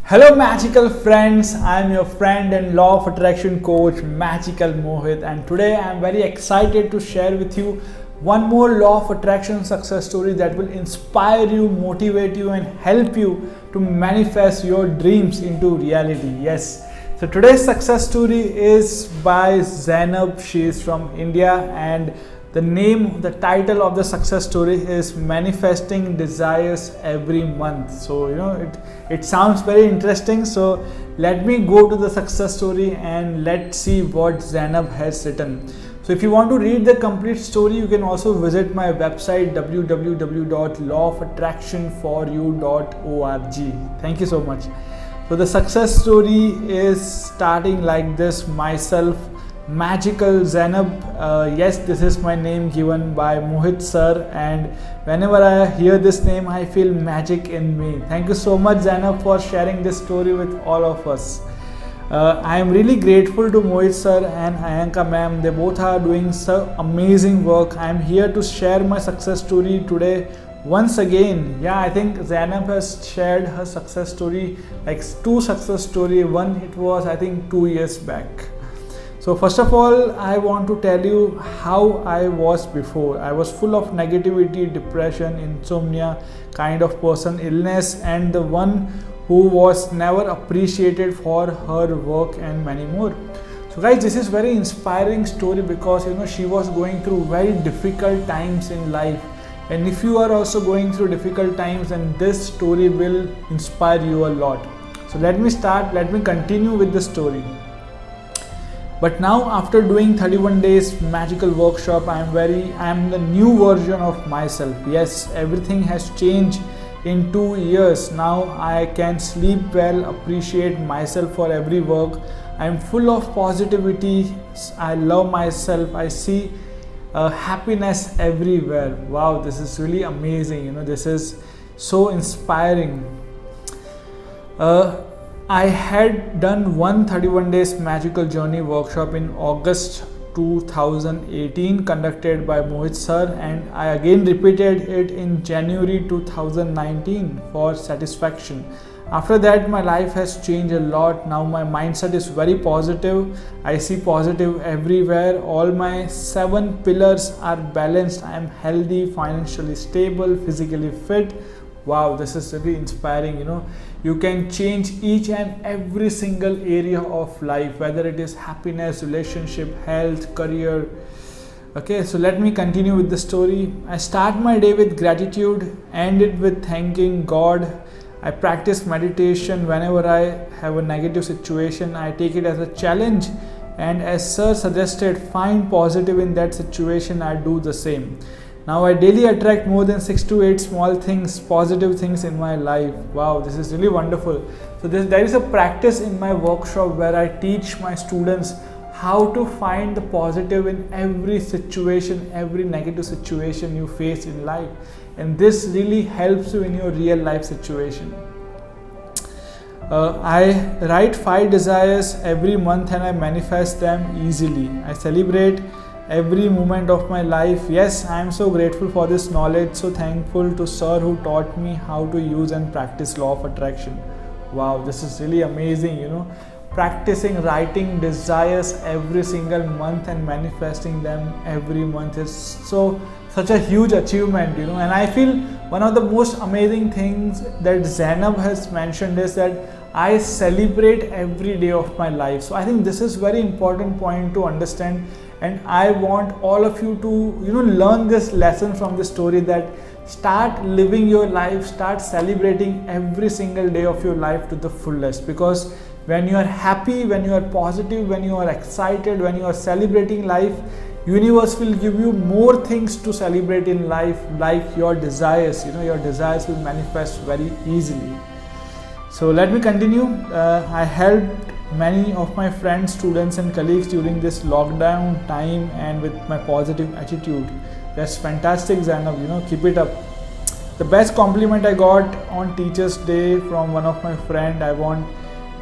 Hello magical friends, I am your friend and law of attraction coach Magical Mohit, and today I am very excited to share with you one more law of attraction success story that will inspire you, motivate you and help you to manifest your dreams into reality. Yes. So today's success story is by Zainab. She is from India and the title of the success story is Manifesting Desires Every Month. So it sounds very interesting. So let me go to the success story and let's see what Zainab has written. So if you want to read the complete story, you can also visit my website www.lawofattractionforyou.org. Thank you so much. So the success story is starting like this. Myself, Magical Zainab. Yes, this is my name given by Mohit sir, and whenever I hear this name I feel magic in me. Thank you so much Zainab for sharing this story with all of us. I am really grateful to Mohit sir and Ayanka ma'am. They both are doing so amazing work. I am here to share my success story today once again. Yeah, I think Zainab has shared her success story, like two success story. One it was I think 2 years back. So first of all, I want to tell you how I was before. I was full of negativity, depression, insomnia kind of person, illness, and the one who was never appreciated for her work and many more. So guys, this is very inspiring story because she was going through very difficult times in life. And if you are also going through difficult times, then this story will inspire you a lot. So let me continue with the story. But now after doing 31 days magical workshop, I am the new version of myself. Yes, everything has changed in 2 years. Now I can sleep well, appreciate myself for every work. I am full of positivity. I love myself. I see happiness everywhere. Wow, this is really amazing. This is so inspiring. I had done 131 days magical journey workshop in August 2018 conducted by Mohit sir, and I again repeated it in January 2019 for satisfaction. After that my life has changed a lot. Now my mindset is very positive. I see positive everywhere. All my 7 pillars are balanced. I am healthy, financially stable, physically fit. Wow, this is really inspiring. You can change each and every single area of life, whether it is happiness, relationship, health, career. Okay, so let me continue with the story. I start my day with gratitude, end it with thanking God. I practice meditation whenever I have a negative situation. I take it as a challenge, and as sir suggested, find positive in that situation. I do the same. Now I daily attract more than 6 to 8 small things, positive things in my life. Wow, this is really wonderful. So there is a practice in my workshop where I teach my students how to find the positive in every situation, every negative situation you face in life. And this really helps you in your real life situation. I write 5 desires every month and I manifest them easily. I celebrate every moment of my life. Yes, I am so grateful for this knowledge. So thankful to sir who taught me how to use and practice law of attraction. Wow, this is really amazing. Practicing writing desires every single month and manifesting them every month is such a huge achievement. And I feel one of the most amazing things that Zainab has mentioned is that I celebrate every day of my life. So I think this is very important point to understand, and I want all of you to learn this lesson from this story, that start living your life, start celebrating every single day of your life to the fullest. Because when you are happy, when you are positive, when you are excited, when you are celebrating life, universe will give you more things to celebrate in life, like your desires. Your desires will manifest very easily. So let me continue. I helped many of my friends, students and colleagues during this lockdown time, and with my positive attitude. That's fantastic Zainab, keep it up. The best compliment I got on Teachers Day from one of my friend, I want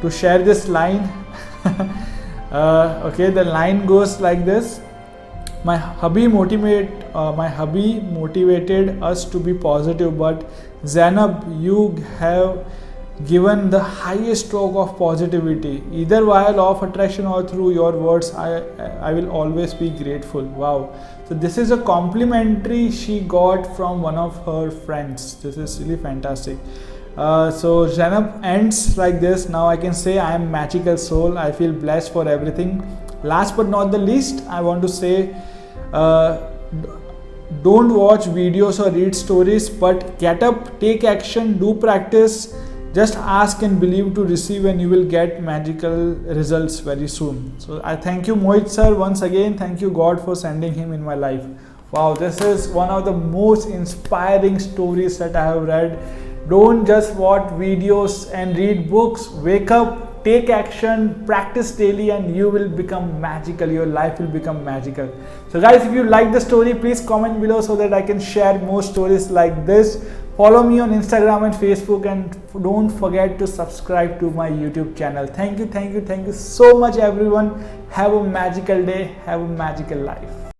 to share this line. Okay, the line goes like this. My hubby motivated us to be positive, but Zainab, you have given the highest stroke of positivity, either via law of attraction or through your words. I will always be grateful. Wow. So this is a complimentary she got from one of her friends. This is really fantastic. So Zainab ends like this. Now I can say I am magical soul. I feel blessed for everything. Last but not the least, I want to say, don't watch videos or read stories, but get up, take action, do practice. Just ask and believe to receive, and you will get magical results very soon. So I thank you, Mohit sir, once again. Thank you, God, for sending him in my life. Wow, this is one of the most inspiring stories that I have read. Don't just watch videos and read books. Wake up, take action, practice daily, and you will become magical. Your life will become magical. So guys, if you like the story, please comment below so that I can share more stories like this. Follow me on Instagram and Facebook, and don't forget to subscribe to my YouTube channel. Thank you so much everyone. Have a magical day. Have a magical life.